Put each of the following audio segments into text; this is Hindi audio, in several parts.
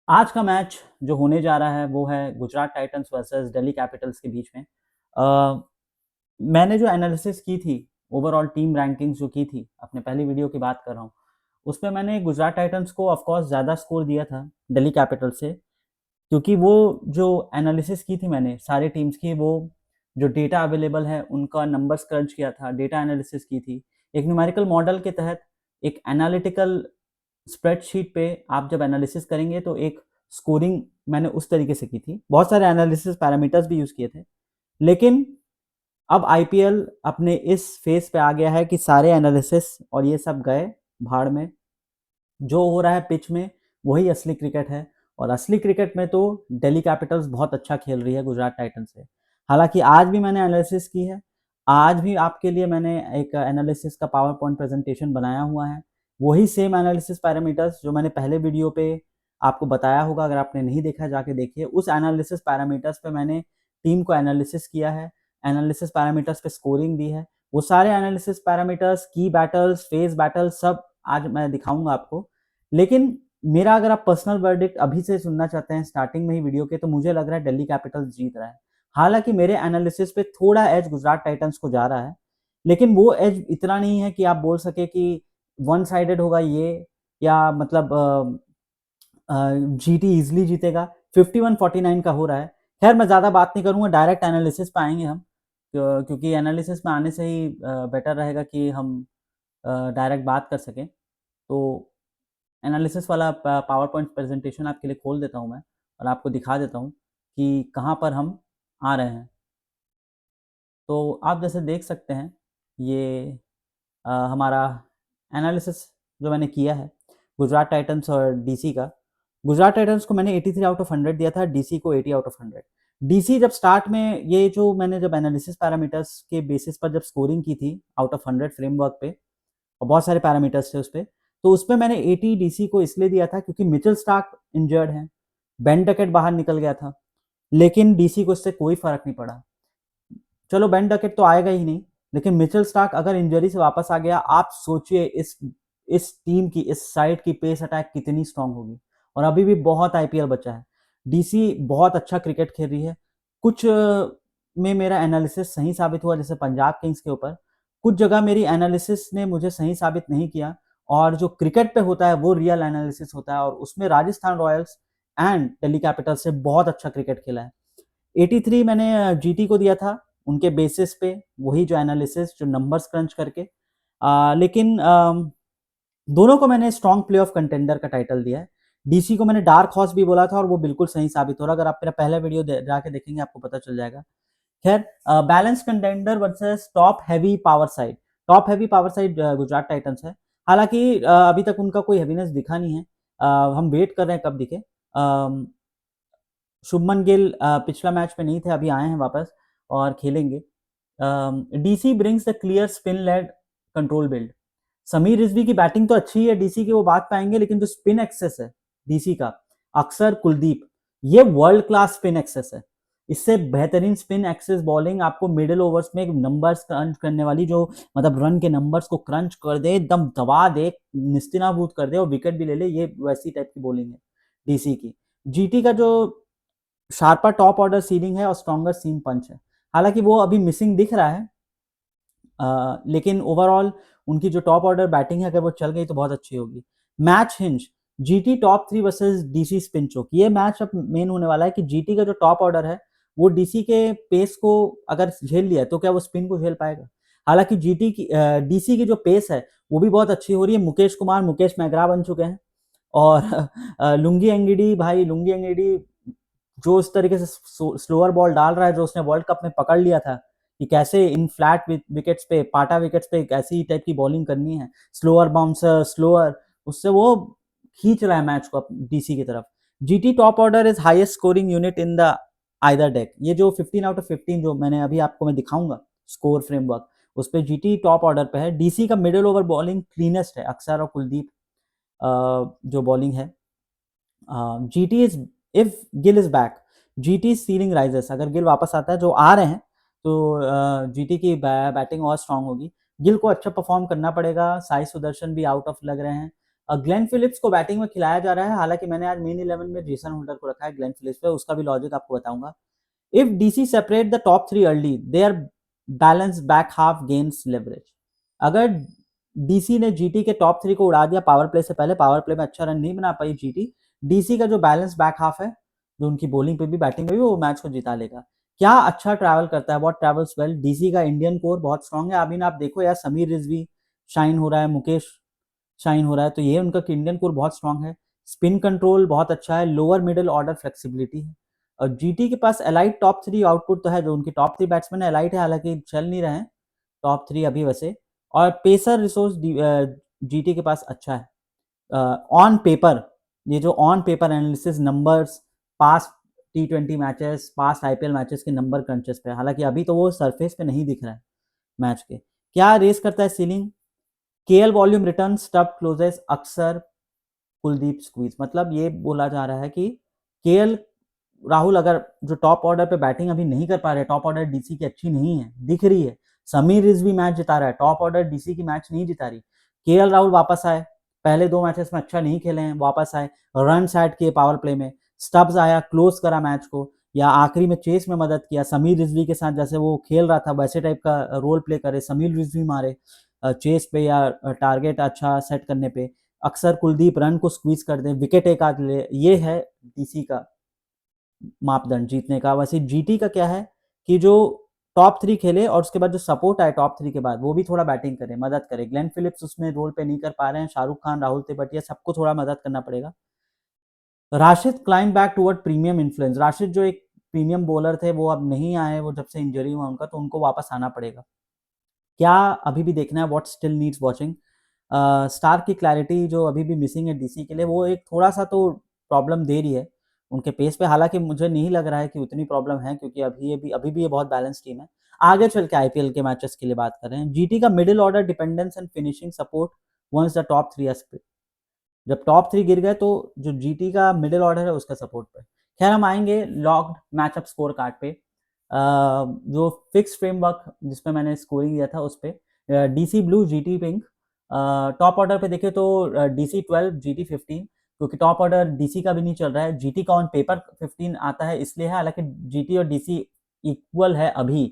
आज का मैच जो होने जा रहा है वो है Gujarat Titans versus Delhi Capitals के बीच में। अ, मैंने जो एनालिसिस की थी, ओवरऑल टीम रैंकिंग्स जो की थी, अपने पहली वीडियो की बात कर रहा हूँ, उसमें मैंने गुजरात टाइटंस को ऑफ कोर्स ज़्यादा स्कोर दिया था दिल्ली कैपिटल्स से, क्योंकि वो जो एनालिसिस की थी मैंने सारे टीम्स की, वो जो डेटा अवेलेबल है उनका नंबर्स क्रंच किया था, डेटा एनालिसिस की थी। एक न्यूमेरिकल मॉडल के तहत एक एनालिटिकल स्प्रेडशीट पे आप जब एनालिसिस करेंगे तो एक स्कोरिंग मैंने उस तरीके से की थी। बहुत सारे एनालिसिस पैरामीटर्स भी यूज़ किए थे। लेकिन अब आईपीएल अपने इस फेज़ पे आ गया है कि सारे एनालिसिस और ये सब गए भाड़ में। जो हो रहा है पिच में वही असली क्रिकेट है, और असली क्रिकेट में तो दिल्ली कैपिटल्स बहुत अच्छा खेल रही है गुजरात टाइटंस से। हालांकि आज भी मैंने एनालिसिस की है, आज भी आपके लिए मैंने एक एनालिसिस का पावर पॉइंट प्रेजेंटेशन बनाया हुआ है। वही सेम एनालिसिस पैरामीटर्स जो मैंने पहले वीडियो पे आपको बताया होगा, अगर आपने नहीं देखा जाके देखिए। उस एनालिसिस पैरामीटर्स पे मैंने टीम को एनालिसिस किया है, एनालिसिस पैरामीटर्स पे स्कोरिंग दी है। वो सारे एनालिसिस पैरामीटर्स, की बैटल्स, फेज बैटल्स सब आज मैं दिखाऊंगा आपको। लेकिन मेरा अगर आप पर्सनल वर्डिक्ट अभी से सुनना चाहते हैं स्टार्टिंग में ही वीडियो के, तो मुझे लग रहा है दिल्ली कैपिटल्स जीत रहा है। हालांकि मेरे एनालिसिस पे थोड़ा एज गुजरात टाइटंस को जा रहा है, लेकिन वो एज इतना नहीं है कि आप बोल सके कि वन साइडेड होगा ये, या मतलब जीटी इजिली जीतेगा। 51-49 का हो रहा है। खैर मैं ज़्यादा बात नहीं करूंगा, डायरेक्ट एनालिसिस पे आएंगे हम, क्योंकि एनालिसिस में आने से ही बेटर रहेगा कि हम डायरेक्ट बात कर सकें। तो एनालिसिस वाला पावर पॉइंट प्रेजेंटेशन आपके लिए खोल देता हूँ मैं, और आपको दिखा देता हूँ कि कहाँ पर हम आ रहे हैं। तो आप जैसे देख सकते हैं, ये हमारा एनालिसिस जो मैंने किया है गुजरात टाइटंस और डीसी का। गुजरात टाइटंस को मैंने 83 आउट ऑफ 100 दिया था, डीसी को 80 आउट ऑफ 100। डीसी जब स्टार्ट में ये जो मैंने जब एनालिसिस पैरामीटर्स के बेसिस पर जब स्कोरिंग की थी आउट ऑफ 100 फ्रेमवर्क पे, और बहुत सारे पैरामीटर्स थे उस पर, तो उसमें मैंने 80 डीसी को इसलिए दिया था क्योंकि मिचेल स्टार्क इंजर्ड है, बेन डकेट बाहर निकल गया था। लेकिन डीसी को इससे कोई फर्क नहीं पड़ा। चलो बेन डकेट तो आएगा ही नहीं, लेकिन मिचेल स्टार्क अगर इंजरी से वापस आ गया, आप सोचिए इस टीम की, इस साइड की पेस अटैक कितनी स्ट्रांग होगी। और अभी भी बहुत आईपीएल बचा है। डीसी बहुत अच्छा क्रिकेट खेल रही है। कुछ में मेरा एनालिसिस सही साबित हुआ, जैसे पंजाब किंग्स के ऊपर। कुछ जगह मेरी एनालिसिस ने मुझे सही साबित नहीं किया, और जो क्रिकेट पे होता है वो रियल एनालिसिस होता है, और उसमें Rajasthan Royals and Delhi Capitals से बहुत अच्छा क्रिकेट खेला है। 83 मैंने जीटी को दिया था उनके बेसिस पे, वही जो एनालिसिस, जो नंबर्स क्रंच करके। लेकिन दोनों को मैंने स्ट्रॉन्ग प्ले ऑफ कंटेंडर का टाइटल दिया है। डीसी को मैंने डार्क हॉर्स भी बोला था, और वो बिल्कुल सही साबित हो रहा है। अगर आप मेरा पहला वीडियो जाके देखेंगे आपको पता चल जाएगा। खैर, balance contender versus top heavy power side. Top heavy power side Gujarat Titans है। हालांकि अभी तक उनका कोई हैवीनेस दिखा नहीं है। हम वेट कर रहे हैं कब दिखे। शुभमन गिल पिछला मैच में नहीं थे, अभी आए हैं वापस और खेलेंगे। DC brings the clear spin led control build. Sameer Rizvi की बैटिंग तो अच्छी है डीसी की, वो बात पाएंगे, लेकिन जो स्पिन एक्सेस है डीसी का, अक्सर कुलदीप, ये वर्ल्ड क्लास स्पिन एक्सेस है। इससे बेहतरीन स्पिन एक्सेस बॉलिंग आपको मिडिल ओवर्स में नंबर्स क्रंच करने वाली, जो मतलब रन के नंबर्स को क्रंच कर दे, एकदम दबा दे, निस्तिनाबूत कर दे और विकेट भी ले ले, ये वैसी टाइप की बॉलिंग है डीसी की। जीटी का जो शार्पर टॉप ऑर्डर सीलिंग है और स्ट्रॉन्गर सीम पंच है, हालांकि वो अभी मिसिंग दिख रहा है। लेकिन ओवरऑल उनकी जो टॉप ऑर्डर बैटिंग है, अगर वो चल गई तो बहुत अच्छी होगी। Match hinge, GT top 3 versus DC spin choke. ये मैच अब मेन होने वाला है कि जीटी का जो टॉप ऑर्डर है वो डीसी के पेस को अगर झेल लिया तो क्या वो स्पिन को झेल पाएगा। हालांकि जीटी की डीसी की जो पेस है वो भी बहुत अच्छी हो रही है। मुकेश कुमार, मुकेश मैगरा बन चुके हैं, और लुंगी एंगिडी, भाई लुंगी एंगिडी जो इस तरीके से स्लोअर बॉल डाल रहा है, जो उसने वर्ल्ड कप में पकड़ लिया था कि कैसे इन फ्लैट विकेट्स पे, पाटा विकेट्स पे ऐसी टाइप की बॉलिंग करनी है, स्लोअर बाउंसर, स्लोअर, उससे वो खींच रहा है मैच को डीसी की तरफ। GT top order is highest scoring unit in the either deck. ये जो 15 आउट ऑफ 15 जो मैंने अभी आपको मैं दिखाऊंगा स्कोर फ्रेमवर्क, उस पर जीटी टॉप ऑर्डर पे है। डीसी का मिडिल ओवर बॉलिंग क्लीनेस्ट है, अक्षर और कुलदीप जो बॉलिंग है। GT is, if Gill is back, GT ceiling rises. अगर गिल वापस आता है, जो आ रहे हैं, तो जीटी की बैटिंग और स्ट्रांग होगी। गिल को अच्छा परफॉर्म करना पड़ेगा। साई सुदर्शन भी आउट ऑफ लग रहे हैं। ग्लेन फिलिप्स को बैटिंग में खिलाया जा रहा है, हालांकि मैंने आज मेन 11 में जेसन होल्डर को रखा है ग्लेन फिलिप्स पे, उसका भी लॉजिक आपको बताऊंगा। If DC separate the top 3 early, their balance back half gains leverage. अगर डीसी ने जीटी के टॉप 3 को उड़ा दिया पावर प्ले से पहले, पावर प्ले में अच्छा रन नहीं बना पाई जीटी, डीसी का जो बैलेंस बैक हाफ है, जो उनकी बॉलिंग पे भी बैटिंग पे भी, वो मैच को जिता लेगा। क्या अच्छा ट्रैवल करता है, व्हाट ट्रैवल्स वेल। डीसी का इंडियन कोर बहुत स्ट्रांग है। अभी ना आप देखो यार, समीर रिजवी शाइन हो रहा है, मुकेश शाइन हो रहा है, तो ये उनका इंडियन कोर बहुत स्ट्रांग है। स्पिन कंट्रोल बहुत अच्छा है, लोअर मिडिल ऑर्डर फ्लेक्सिबिलिटी है। और जीटी के पास एलाइट टॉप 3 आउटपुट तो है, जो उनकी टॉप 3 बैट्समैन एलाइट है, हालांकि चल नहीं रहे हैं टॉप 3 अभी वैसे। और पेसर रिसोर्स जीटी के पास अच्छा है। ऑन पेपर, ये जो on paper analysis numbers, pass T20 matches, pass IPL matches के नंबर क्रंचेस पे, हालांकि अभी तो वो सरफेस पे नहीं दिख रहा है मैच के। क्या रेस करता है ceiling, KL volume return, Stubbs closes, Axar Kuldeep squeeze. मतलब ये बोला जा रहा है कि केएल राहुल अगर जो टॉप ऑर्डर पे बैटिंग अभी नहीं कर पा रहे, टॉप ऑर्डर डीसी की अच्छी नहीं है, दिख रही है। समीर रिजवी मैच जिता रहा है, टॉप ऑर्डर डीसी की मैच नहीं जिता रही। केएल राहुल वापस आए, पहले 2 मैचेस में अच्छा नहीं खेले हैं, वापस आए, रन ऐड किए पावर प्ले में, स्टब्स आया, क्लोज करा मैच को, या आखिरी में चेस में मदद किया। समीर रिजवी के साथ जैसे वो खेल रहा था वैसे टाइप का रोल प्ले करे, समीर रिजवी मारे चेस पे या टारगेट अच्छा सेट करने पे, अक्सर कुलदीप रन को स्क्वीज कर दे, विकेट एक आध ले। ये है डीसी का मापदंड जीतने का। वैसे जीटी का क्या है कि जो टॉप 3 खेले और उसके बाद जो सपोर्ट आए टॉप 3 के बाद, वो भी थोड़ा बैटिंग करे, मदद करे। ग्लेन फिलिप्स उसमें रोल पे नहीं कर पा रहे हैं, शाहरुख खान, राहुल तेवतिया, सबको थोड़ा मदद करना पड़ेगा। Rashid climb back toward premium influence. Rashid जो एक प्रीमियम बॉलर थे, वो अब नहीं आए, वो जब से इंजरी हुआ उनका, तो उनको वापस आना पड़ेगा। क्या अभी भी देखना है, what still needs watching. Star की क्लैरिटी जो अभी भी मिसिंग है डीसी के लिए, वो एक थोड़ा सा तो प्रॉब्लम दे रही है उनके पेस पे। हालांकि मुझे नहीं लग रहा है कि उतनी प्रॉब्लम है, क्योंकि अभी भी ये बहुत बैलेंस टीम है। आगे चल के आईपीएल के मैचेस के लिए बात कर रहे हैं। जीटी का middle order dependence and finishing support once the top 3 aspect. जब टॉप 3 गिर गए तो जो जीटी का मिडिल ऑर्डर है उसका सपोर्ट पे। खैर हम आएंगे लॉग्ड मैचअप स्कोर कार्ड पे। जो फिक्स फ्रेमवर्क जिसपे मैंने स्कोरिंग दिया था उस पे DC blue, GT pink. Top order पे देखे तो डीसी 12, जीटी 15, क्योंकि टॉप ऑर्डर डीसी का भी नहीं चल रहा है, जीटी का ऑन पेपर 15 आता है इसलिए है, हालांकि जीटी और डीसी इक्वल है अभी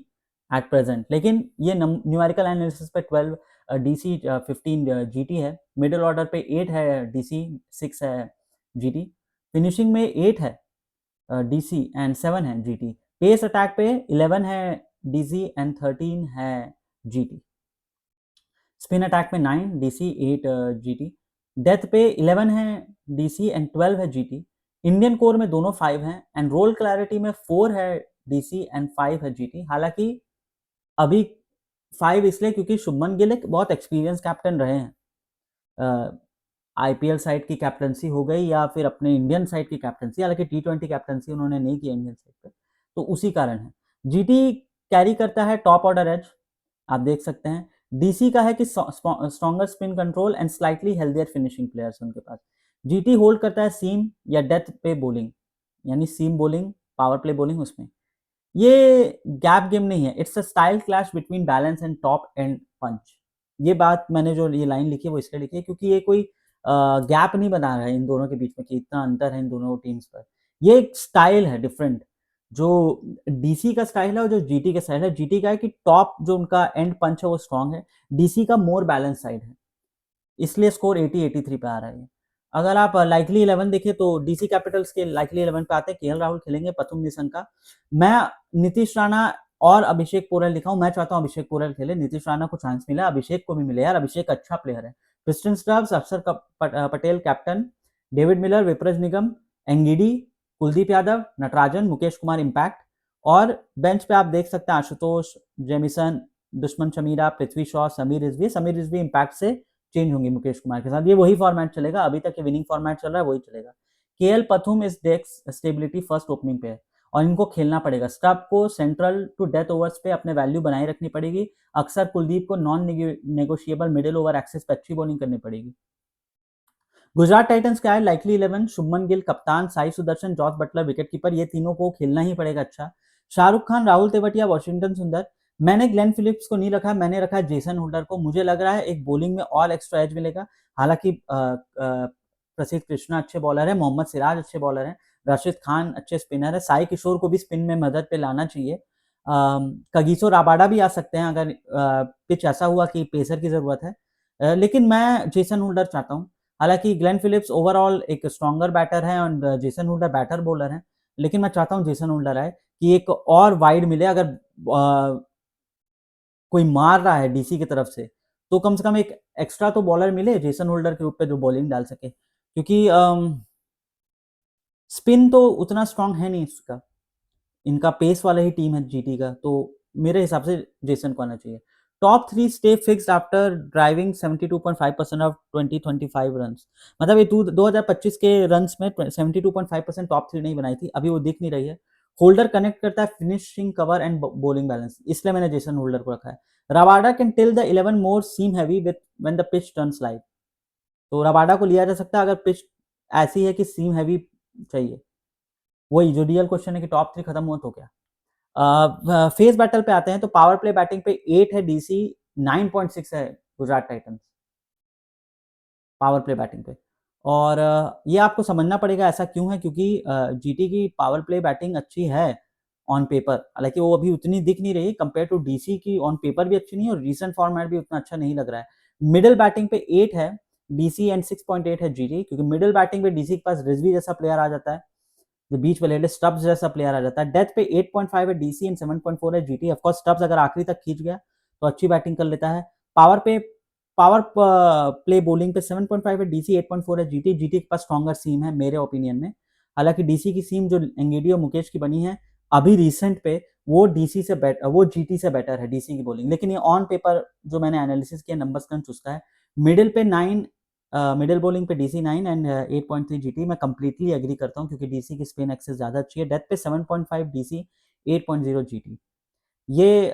एट प्रेजेंट, लेकिन ये न्यूमेरिकल एनालिसिस पे 12 डीसी 15 जीटी है। मिडिल ऑर्डर पे 8 है डीसी, 6 है जीटी। फिनिशिंग में 8 है डीसी एंड 7 है जीटी। पेस अटैक पे 11 है डीसी एंड 13 है जीटी। स्पिन अटैक पे 9 डीसी 8 जीटी। डेथ पे 11 है डीसी एंड 12 है जीटी। इंडियन कोर में दोनों 5 हैं एंड रोल क्लैरिटी में 4 है डीसी एंड 5 है जीटी। हालांकि अभी 5 इसलिए क्योंकि शुभमन गिल एक बहुत एक्सपीरियंस कैप्टन रहे हैं। आईपीएल साइड की कैप्टनसी हो गई या फिर अपने इंडियन साइड की कैप्टनसी, हालांकि T20 कैप्टनसी उन्होंने नहीं की इंडियन साइड पे, तो उसी कारण है। जीटी कैरी करता है टॉप ऑर्डर एज, आप देख सकते हैं। डीसी का है कि stronger spin control and slightly healthier finishing players उनके पास। जीटी होल्ड करता है सीम या डेथ पे बॉलिंग, यानी seam bowling, power play bowling उसमें। ये गैप गेम नहीं है, it's a style clash between balance and top end punch. ये बात मैंने जो ये लाइन लिखी है वो इसलिए लिखी है क्योंकि ये कोई गैप नहीं बना रहा है इन दोनों के बीच में कि इतना अंतर है इन दोनों टीम्स पर। ये एक स्टाइल है डिफरेंट, जो डीसी का स्टाइल है और जो जीटी का स्टाइल है। जीटी का है कि टॉप जो उनका एंड पंच है वो स्ट्रांग है, डीसी का मोर बैलेंस साइड है, इसलिए स्कोर 80-83 पे आ रहा है। अगर आप लाइकली 11 देखें तो डीसी कैपिटल्स के लाइकली 11 पे आते हैं केएल राहुल खेलेंगे, पथुम निशंका। मैं नीतीश राणा और अभिषेक पोरेल लिखा हूं, मैं चाहता हूं अभिषेक पोरेल खेले, नीतीश राणा को चांस मिला, अभिषेक को भी मिले यार, अभिषेक अच्छा प्लेयर है। क्रिस्टन स्टब्स, अक्षर पटेल कैप्टन, डेविड मिलर, विप्रज निगम, एंगिडी, कुलदीप यादव, नटराजन, मुकेश कुमार इम्पैक्ट। और बेंच पे आप देख सकते हैं आशुतोष, जेमिसन, दुश्मन शमीरा, पृथ्वी शॉ, समीर रिजवी इम्पैक्ट से चेंज होंगे मुकेश कुमार के साथ। ये वही फॉर्मेट चलेगा, अभी तक ये विनिंग फॉर्मेट चल रहा है, वही चलेगा। केएल पथुम इस डेक्स स्टेबिलिटी फर्स्ट ओपनिंग पे है और इनको खेलना पड़ेगा। स्टब को सेंट्रल टू डेथ ओवर्स पे अपने वैल्यू बनाए रखनी पड़ेगी। अक्सर कुलदीप को non negotiable middle over access पे अच्छी बॉलिंग करनी पड़ेगी। गुजरात टाइटंस क्या है, लाइकली 11 शुभमन गिल कप्तान, Sai Sudharsan, Jos Buttler wicket keeper, ये तीनों को खेलना ही पड़ेगा अच्छा। शाहरुख खान, राहुल तेवतिया, वॉशिंगटन सुंदर, मैंने ग्लेन फिलिप्स को नहीं रखा, मैंने रखा जेसन होल्डर को। मुझे लग रहा है एक बॉलिंग में और एक्स्ट्रा एज मिलेगा। हालांकि प्रसिद्ध कृष्णा अच्छे बॉलर है, मोहम्मद सिराज अच्छे बॉलर हैं, राशिद खान अच्छे स्पिनर है, साई किशोर को भी स्पिन में मदद पे लाना चाहिए। कगिसो राबाडा भी आ सकते हैं अगर पिच ऐसा हुआ कि पेसर की जरूरत है। लेकिन मैं जेसन होल्डर चाहता हूँ। हालांकि ग्लेन फिलिप्स ओवरऑल एक स्ट्रॉन्गर बैटर है और जेसन होल्डर बैटर बॉलर है, लेकिन मैं चाहता हूँ जेसन होल्डर आए कि एक और वाइड मिले। अगर कोई मार रहा है डीसी की तरफ से तो कम से कम एक एक्स्ट्रा तो बॉलर मिले जेसन होल्डर के रूप पे जो बॉलिंग डाल सके, क्योंकि स्पिन तो उतना स्ट्रांग है नहीं इसका, इनका पेस वाला ही टीम है जीटी का, तो मेरे हिसाब से जेसन को आना चाहिए। Top 3 stay fixed after driving 72.5% of 2025 runs. मतलब ये 2025 के रन्स में 72.5% टॉप 3 नहीं बनाई थी, अभी वो दिख नहीं रही है। होल्डर कनेक्ट करता है finishing, cover and bowling balance, इसलिए मैंने जेसन होल्डर को रखा है। Rabada can till the 11 more seam heavy with when the pitch turns light. तो रबाडा को लिया जा सकता है अगर पिच ऐसी है कि सीम हैवी चाहिए। वही जो रियल क्वेश्चन है कि टॉप 3 खत्म हुआ तो क्या। फेस बैटल पे आते हैं तो पावर प्ले बैटिंग पे 8 है डीसी, 9.6 है Gujarat Titans power play batting पे। और ये आपको समझना पड़ेगा ऐसा क्यों है, क्योंकि जीटी की पावर प्ले बैटिंग अच्छी है ऑन पेपर, हालांकि वो अभी उतनी दिख नहीं रही कंपेयर टू डीसी की। ऑन पेपर भी अच्छी नहीं है और रिसेंट फॉर्मेट भी उतना अच्छा नहीं लग रहा है। मिडिल बैटिंग पे 8 है डीसी एंड 6.8 है जीटी, क्योंकि मिडिल बैटिंग पे डीसी के पास रिजवी जैसा प्लेयर आ जाता है, जो बीच पे लेटे स्टब्स जैसा प्लेयर आ जाता है। डेथ पे 8.5 है डीसी एंड 7.4 है जीटी। ऑफ कोर्स स्टब्स अगर आखिरी तक खींच गया तो अच्छी बैटिंग कर लेता है। पावर प्ले बॉलिंग पे 7.5 है डीसी, 8.4 है जीटी। जीटी के पास स्ट्रॉन्गर सीम है मेरे ओपिनियन में। हालांकि डीसी की सीम जो एंगेडी और मुकेश की बनी है अभी रिसेंट पे, वो जीटी से बेटर है डीसी की बॉलिंग। लेकिन ये ऑन पेपर जो मैंने एनालिसिस किया नंबर्स क्रंच उसका है। मिडिल पे 9, मिडिल बॉलिंग पे डीसी 9 एंड 8.3 जीटी। मैं कंप्लीटली एग्री करता हूँ क्योंकि डीसी की स्पिन एक्सेस ज़्यादा अच्छी है। डेथ पे 7.5 डीसी, 8.0 जीटी। ये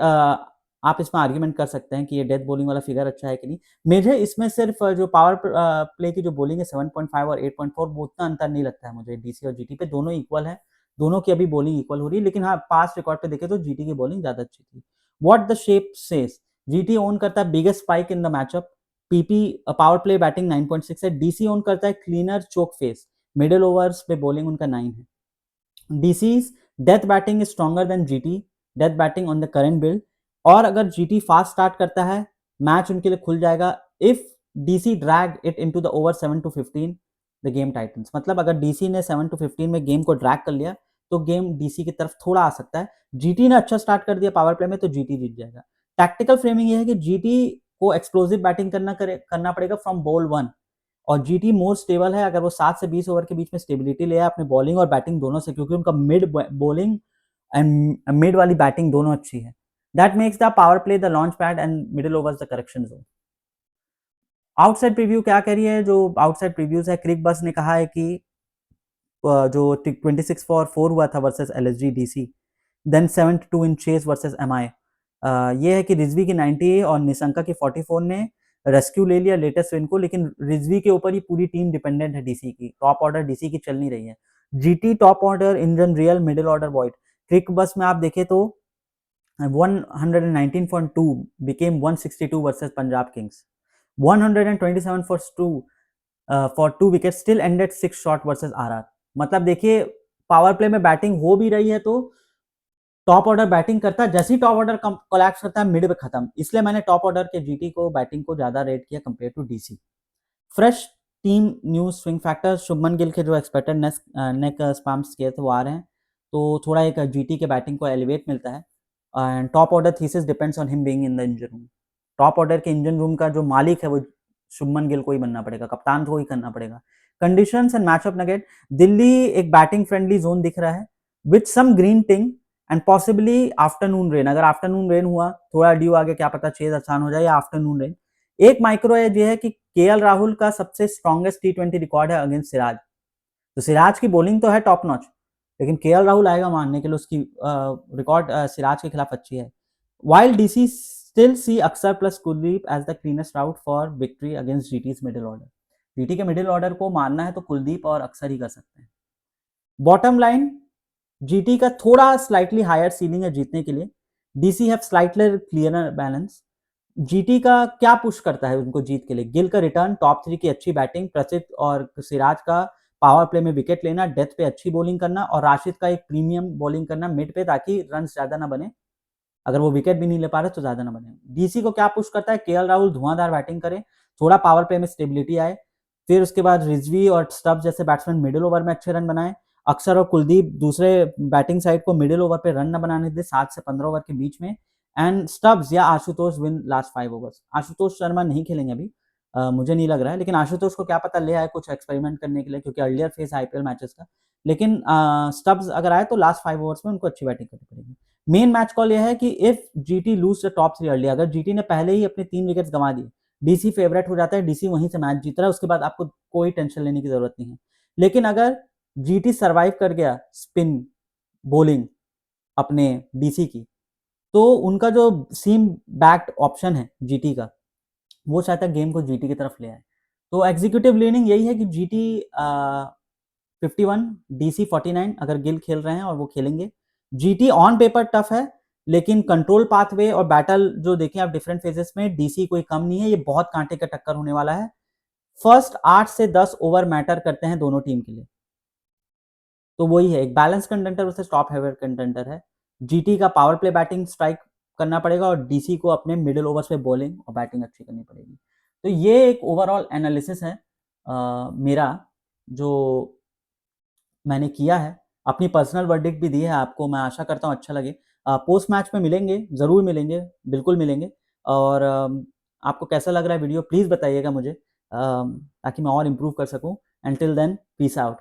आप इसमें आर्ग्यूमेंट कर सकते हैं कि ये डेथ बॉलिंग वाला फिगर अच्छा है कि नहीं। मुझे इसमें सिर्फ जो पावर प्ले की जो बॉलिंग है 7.5 और 8.4 वो उतना अंतर नहीं लगता है मुझे डीसी और जीटी पे, दोनों इक्वल है, दोनों की अभी बॉलिंग इक्वल हो रही है। लेकिन हाँ, पास्ट रिकॉर्ड पे देखे तो जीटी की बॉलिंग ज़्यादा अच्छी थी। What the shape says, GT own करता है biggest spike in the matchup. PP power play batting 9.6 है, डीसी ओन करता है cleaner choke face, middle overs पे बॉलिंग उनका 9 है। DC's death batting is stronger than GT, death batting on the current build. और अगर जीटी फास्ट स्टार्ट करता है मैच उनके लिए खुल जाएगा if DC drag it into the over 7 to 15 the game Titans. मतलब अगर डीसी ने 7 to 15 में गेम को ड्रैग कर लिया तो गेम डीसी की तरफ थोड़ा आ सकता है। जीटी ने अच्छा स्टार्ट कर दिया पावर प्ले में तो जीटी जीत जाएगा। टैक्टिकल फ्रेमिंग ये है कि जीटी को एक्सप्लोसिव बैटिंग करना पड़ेगा फ्रॉम बॉल 1, और जीटी मोर स्टेबल है अगर वो 7 से 20 ओवर के बीच में स्टेबिलिटी ले आए अपने बॉलिंग और बैटिंग दोनों से, क्योंकि उनका मिड बॉलिंग एंड मिड वाली बैटिंग दोनों अच्छी है। That makes the power play the launch pad and middle overs the correction zone. Outside preview क्या कह रही है, जो आउटसाइड प्रीव्यूज है, क्रिक बस ने कहा है कि जो 26-4 हुआ था वर्सेस एलएसजी डीसी, देन 7-2 इन चेस वर्सेस एमआई। ये है कि रिजवी की 90 और निशंका की 44 ने रेस्क्यू ले लिया लेटेस्ट विन को, लेकिन रिजवी के ऊपर ही पूरी टीम डिपेंडेंट है डीसी की, टॉप ऑर्डर डीसी की चल नहीं रही है। GT top order, engine real, middle order void. Cricbuzz में आप देखें तो 119.2 became 162 versus Punjab Kings. 127 for 2 wickets still ended 6 short versus RR. मतलब देखिए पावर प्ले में बैटिंग हो भी रही है तो टॉप ऑर्डर बैटिंग करता है, जैसे ही टॉप ऑर्डर कोलैप्स करता है मिड पे खत्म, इसलिए मैंने टॉप ऑर्डर के जीटी को बैटिंग को ज्यादा रेट किया compare to DC. Fresh team news swing factor, Shubman Gill के जो एक्सपेक्टेड नेक स्पैम्स किए थे वो आ रहे हैं, तो थोड़ा एक जीटी के बैटिंग को एलिवेट मिलता है। And top order thesis depends on him being in the engine room. Top order के इंजन रूम का जो मालिक है वो शुभमन गिल को ही बनना पड़ेगा, कप्तान को ही करना पड़ेगा। Conditions and matchup nugget, Delhi एक बैटिंग फ्रेंडली जोन दिख रहा है with some green tinge and possibly afternoon rain. अगर आफ्टरनून रेन हुआ थोड़ा ड्यू आगे, क्या पता चेज आसान हो जाए या आफ्टरनून रेन। एक माइक्रो एज ये है कि केएल राहुल का सबसे स्ट्रॉन्गेस्ट टी20 रिकॉर्ड है अगेंस्ट सिराज, तो सिराज की बॉलिंग तो है टॉप नॉच, लेकिन केएल राहुल आएगा मानने के लिए, उसकी रिकॉर्ड सिराज के खिलाफ अच्छी है। While DC still see Axar plus Kuldeep as the cleanest route for victory against GT's middle order. GT के मिडिल ऑर्डर को मानना है तो कुलदीप और अक्सर ही कर सकते हैं। बॉटम लाइन, जीटी का थोड़ा स्लाइटली हायर सीलिंग है जीतने के लिए, DC have slightly clearer balance. GT का क्या पुश करता है उनको जीत के लिए? गिल का रिटर्न, टॉप 3 की अच्छी बैटिंग, प्रसिद्ध और सिराज का पावर प्ले में विकेट लेना, डेथ पे अच्छी बॉलिंग करना और राशिद का एक प्रीमियम बॉलिंग करना मिड पे, ताकि रन ज्यादा ना बने। अगर वो विकेट भी नहीं ले पा रहे तो ज्यादा ना बने। डीसी को क्या पुश करता है? केएल राहुल धुआंधार बैटिंग करे, थोड़ा पावर प्ले में स्टेबिलिटी आए, फिर उसके बाद रिजवी और स्टब्स जैसे बैट्समैन मिडिल ओवर में अच्छे रन बनाए, अक्षर और कुलदीप दूसरे बैटिंग साइड को मिडिल ओवर पे रन न बनाने दे 7 से 15 ओवर के बीच में, एंड स्टब्स या Ashutosh win last 5 overs. Ashutosh Sharma नहीं खेलेंगे अभी, मुझे नहीं लग रहा है, लेकिन आशुतोष को क्या पता ले आए कुछ एक्सपेरिमेंट करने के लिए, क्योंकि अर्लियर फेज आईपीएल मैचेस का। लेकिन स्टब्स अगर आए तो लास्ट 5 ओवर्स में उनको अच्छी बैटिंग करनी पड़ेगी। मेन मैच कॉल यह है कि if GT lose the top 3 early, अगर जीटी ने पहले ही अपने 3 विकेट्स गंवा दिए, डीसी फेवरेट हो जाता है, डीसी वहीं से मैच जीत रहा है, उसके बाद आपको कोई टेंशन लेने की जरूरत नहीं है। लेकिन अगर जीटी सर्वाइव कर गया स्पिन बॉलिंग अपने डीसी की, तो उनका जो सीम बैक्ड ऑप्शन है जीटी का, वो चाहता है गेम को जीटी की तरफ ले आए। तो एग्जीक्यूटिव लीनिंग यही है कि जीटी 51, डीसी 49 अगर गिल खेल रहे हैं और वो खेलेंगे। जीटी ऑन पेपर टफ है, लेकिन कंट्रोल पाथवे और बैटल जो देखें आप डिफरेंट फेजेस में, डीसी कोई कम नहीं है, ये बहुत कांटे का टक्कर होने वाला है। फर्स्ट 8 से 10 ओवर मैटर करते हैं दोनों टीम के लिए। तो वही है, एक balance contender versus top heavy contender है। जीटी का पावर प्ले बैटिंग स्ट्राइक करना पड़ेगा और डीसी को अपने मिडिल ओवर्स पे बॉलिंग और बैटिंग अच्छी करनी पड़ेगी। तो ये एक ओवरऑल एनालिसिस है मेरा, जो मैंने किया है, अपनी पर्सनल वर्डिक्ट भी दी है आपको, मैं आशा करता हूँ अच्छा लगे। पोस्ट मैच में मिलेंगे, ज़रूर मिलेंगे, बिल्कुल मिलेंगे। और आपको कैसा लग रहा है वीडियो प्लीज़ बताइएगा मुझे, ताकि मैं और इम्प्रूव कर सकूँ। Until then peace out.